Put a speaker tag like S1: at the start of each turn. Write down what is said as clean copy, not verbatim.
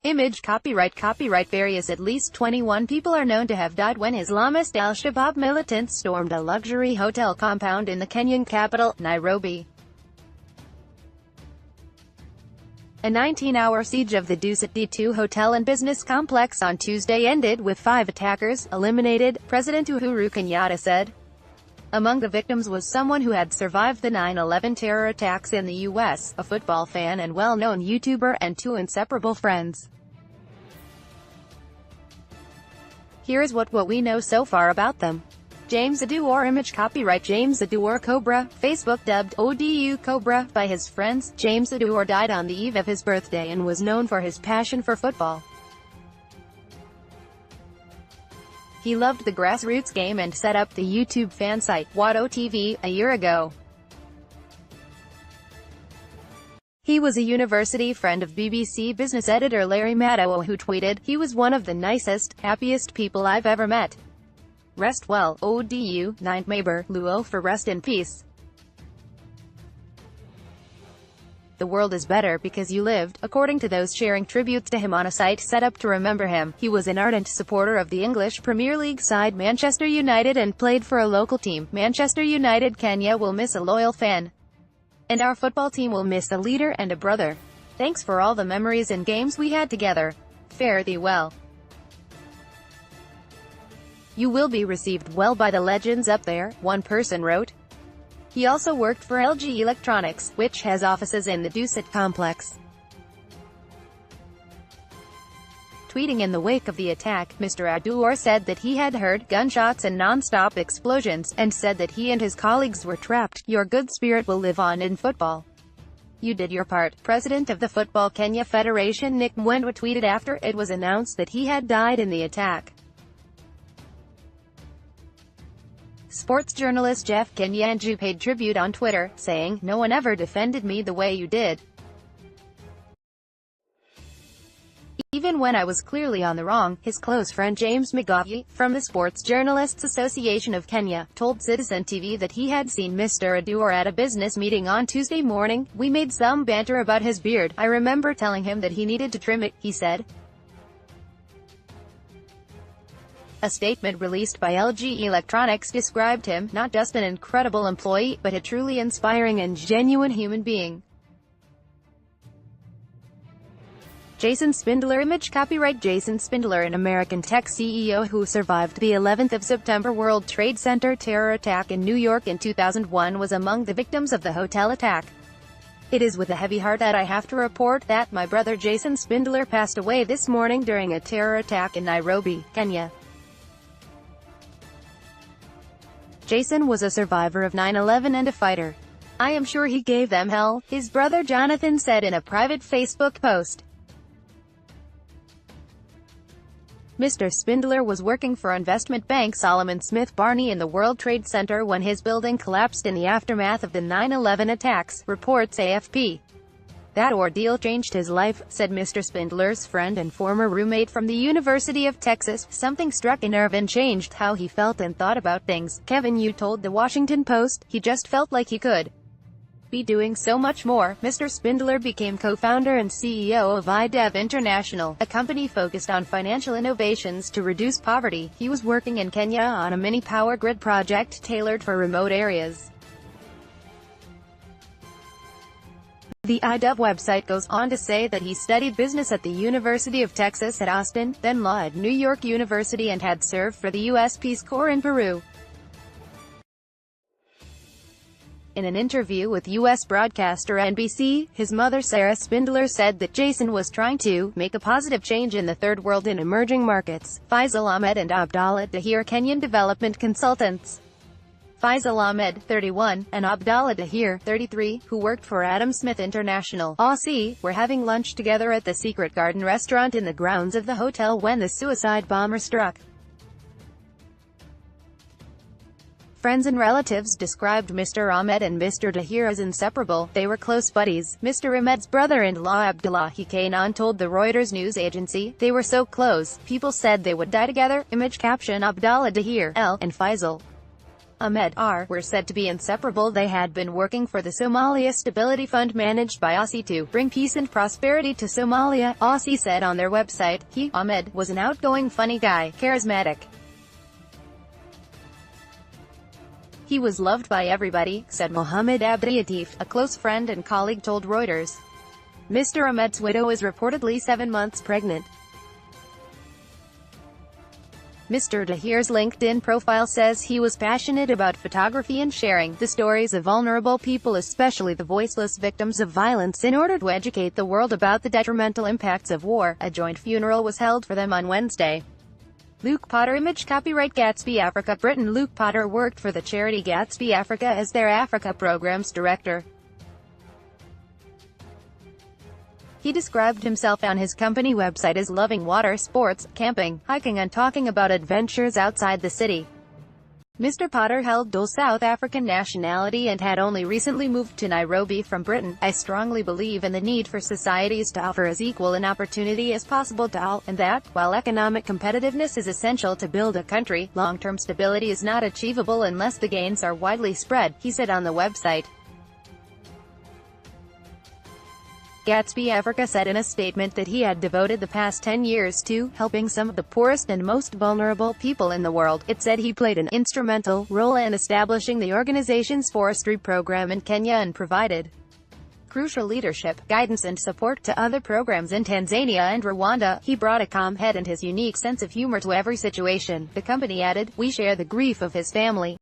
S1: Image copyright various At least 21 people are known to have died when Islamist al-Shabaab militants stormed a luxury hotel compound in the Kenyan capital, Nairobi. A 19-hour siege of the Dusit D2 hotel and business complex on Tuesday ended with 5 attackers eliminated, President Uhuru Kenyatta said. Among the victims was someone who had survived the 9/11 terror attacks in the U.S., a football fan and well-known YouTuber, and 2 inseparable friends. Here's what we know so far about them. James Aduor. Image copyright James Aduor Cobra, Facebook dubbed ODU Cobra by his friends. James Aduor died on the eve of his birthday and was known for his passion for football. He loved the grassroots game and set up the YouTube fan site, Watto TV, a year ago. He was a university friend of BBC Business editor Larry Madowo, who tweeted, "He was one of the nicest, happiest people I've ever met. Rest well, ODU, 9 Maber, Luo for rest in peace. The world is better because you lived," according to those sharing tributes to him on a site set up to remember him. He was an ardent supporter of the English Premier League side Manchester United and played for a local team, Manchester United. Kenya will miss a loyal fan. And our football team will miss a leader and a brother. Thanks for all the memories and games we had together. Fare thee well. You will be received well by the legends up there, one person wrote. He also worked for LG Electronics, which has offices in the Dusit complex. Tweeting in the wake of the attack, Mr. Aduor said that he had heard gunshots and non-stop explosions, and said that he and his colleagues were trapped. Your good spirit will live on in football. You did your part. President of the Football Kenya Federation Nick Mwendwa tweeted after it was announced that he had died in the attack. Sports journalist Jeff Kenyanjui paid tribute on Twitter, saying, "No one ever defended me the way you did. Even when I was clearly on the wrong." His close friend James Mugavi, from the Sports Journalists Association of Kenya, told Citizen TV that he had seen Mr. Aduor at a business meeting on Tuesday morning. "We made some banter about his beard. I remember telling him that he needed to trim it," he said. A statement released by LG Electronics described him, not just an incredible employee, but a truly inspiring and genuine human being. Jason Spindler. Image copyright Jason Spindler, an American tech CEO who survived the 11th of September World Trade Center terror attack in New York in 2001, was among the victims of the hotel attack. "It is with a heavy heart that I have to report that my brother Jason Spindler passed away this morning during a terror attack in Nairobi, Kenya. Jason was a survivor of 9/11 and a fighter. I am sure he gave them hell," his brother Jonathan said in a private Facebook post. Mr. Spindler was working for investment bank Solomon Smith Barney in the World Trade Center when his building collapsed in the aftermath of the 9/11 attacks, reports AFP. "That ordeal changed his life," said Mr. Spindler's friend and former roommate from the University of Texas. "Something struck a nerve and changed how he felt and thought about things." Kevin Yu told The Washington Post, "He just felt like he could be doing so much more." Mr. Spindler became co-founder and CEO of iDev International, a company focused on financial innovations to reduce poverty. He was working in Kenya on a mini power grid project tailored for remote areas. The iDev website goes on to say that he studied business at the University of Texas at Austin, then law at New York University, and had served for the U.S. Peace Corps in Peru. In an interview with U.S. broadcaster NBC, his mother Sarah Spindler said that Jason was trying to make a positive change in the third world in emerging markets. Faisal Ahmed and Abdallah Dahir, Kenyan development consultants. Faisal Ahmed, 31, and Abdallah Dahir, 33, who worked for Adam Smith International, Aussie, were having lunch together at the Secret Garden restaurant in the grounds of the hotel when the suicide bomber struck. Friends and relatives described Mr. Ahmed and Mr. Dahir as inseparable. They were close buddies. Mr. Ahmed's brother-in-law Abdullahi Kainan told the Reuters news agency, "They were so close, people said they would die together." Image caption Abdallah Dahir, L. and Faisal Ahmed R. were said to be inseparable. They had been working for the Somalia Stability Fund managed by Aussie to bring peace and prosperity to Somalia, Aussie said on their website. He, Ahmed, was an outgoing, funny guy, charismatic. He was loved by everybody, said Mohammed Abdiatif, a close friend and colleague told Reuters. Mr. Ahmed's widow is reportedly 7 months pregnant. Mr. Tahir's LinkedIn profile says he was passionate about photography and sharing the stories of vulnerable people, especially the voiceless victims of violence, in order to educate the world about the detrimental impacts of war. A joint funeral was held for them on Wednesday. Luke Potter image copyright Gatsby Africa Britain. Luke Potter worked for the charity Gatsby Africa as their Africa Programs Director. He described himself on his company website as loving water sports, camping, hiking and talking about adventures outside the city. Mr. Potter held dual South African nationality and had only recently moved to Nairobi from Britain. I strongly believe in the need for societies to offer as equal an opportunity as possible to all, and that, while economic competitiveness is essential to build a country, long-term stability is not achievable unless the gains are widely spread, he said on the website. Gatsby Africa said in a statement that he had devoted the past 10 years to helping some of the poorest and most vulnerable people in the world. It said he played an instrumental role in establishing the organization's forestry program in Kenya and provided crucial leadership, guidance and support to other programs in Tanzania and Rwanda. He brought a calm head and his unique sense of humor to every situation. The company added, "We share the grief of his family.